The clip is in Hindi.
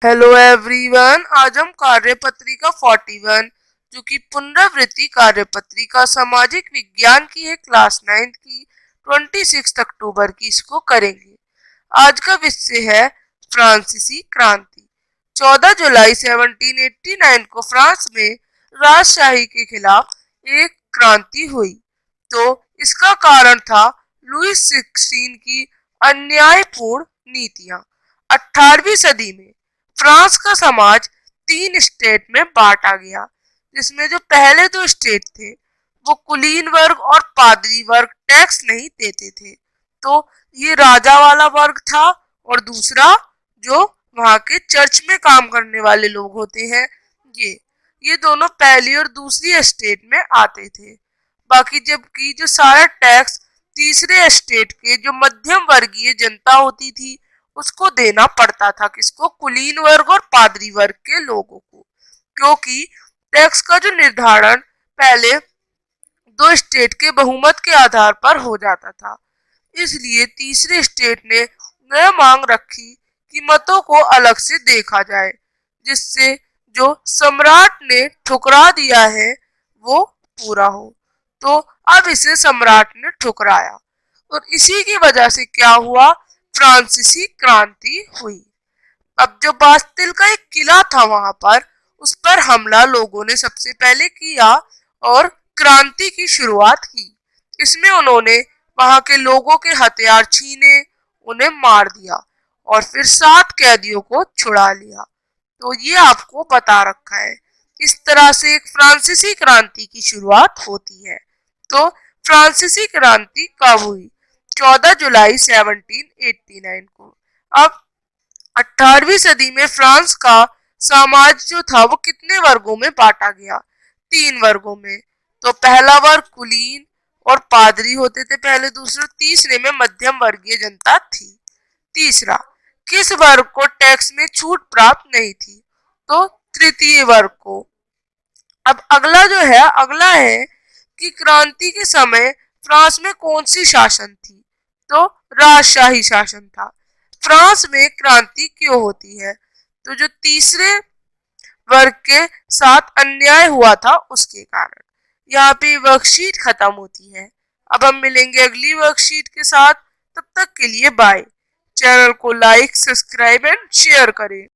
हेलो एवरीवन, आज हम कार्यपत्रिका 41 जो कि पुनरावृत्ति कार्यपत्रिका सामाजिक विज्ञान की है क्लास 9th की 26 अक्टूबर की इसको करेंगे। आज का विषय है फ्रांसीसी क्रांति। 14 जुलाई 1789 को फ्रांस में राजशाही के खिलाफ एक क्रांति हुई। तो इसका कारण था लुईस 16 की अन्यायपूर्ण नीतियां। 18वीं सदी में फ्रांस का समाज 3 स्टेट में बांटा गया, जिसमें जो पहले 2 स्टेट थे वो कुलीन वर्ग और पादरी वर्ग टैक्स नहीं देते थे। तो ये राजा वाला वर्ग था, और दूसरा जो वहां के चर्च में काम करने वाले लोग होते हैं ये दोनों पहली और दूसरी स्टेट में आते थे। बाकी जबकि जो सारा टैक्स तीसरे स्टेट के जो मध्यम वर्गीय जनता होती थी उसको देना पड़ता था, किसको? कुलीन वर्ग और पादरी वर्ग के लोगों को, क्योंकि टैक्स का जो निर्धारण पहले 2 स्टेट के बहुमत के आधार पर हो जाता था। इसलिए तीसरे स्टेट ने यह मांग रखी कि मतों को अलग से देखा जाए, जिससे जो सम्राट ने ठुकरा दिया है वो पूरा हो। तो अब इसे सम्राट ने ठुकराया, और इसी की वजह से क्या हुआ? फ्रांसीसी क्रांति हुई। अब जो बास्तिल का एक किला था वहां पर, उस पर हमला लोगों ने सबसे पहले किया और क्रांति की शुरुआत की। इसमें उन्होंने वहां के लोगों के हथियार छीने, उन्हें मार दिया और फिर 7 कैदियों को छुड़ा लिया। तो ये आपको बता रखा है। इस तरह से एक फ्रांसीसी क्रांति की शुरुआत होती है। तो फ्रांसीसी क्रांति कब हुई? 14 जुलाई 1789 को। अब 18वीं सदी में फ्रांस का समाज जो था वो कितने वर्गों में बांटा गया? 3 वर्गों में। तो पहला वर्ग कुलीन और पादरी होते थे पहले, दूसरे, तीसरे में मध्यम वर्गीय जनता थी। तीसरा, किस वर्ग को टैक्स में छूट प्राप्त नहीं थी? तो तृतीय वर्ग को। अब अगला है कि क्रांति के समय फ्रांस में कौन सी शासन थी? तो राजशाही शासन था। फ्रांस में क्रांति क्यों होती है? तो जो तीसरे वर्ग के साथ अन्याय हुआ था उसके कारण। यहाँ पे वर्कशीट खत्म होती है। अब हम मिलेंगे अगली वर्कशीट के साथ। तब तक के लिए बाय। चैनल को लाइक, सब्सक्राइब एंड शेयर करें।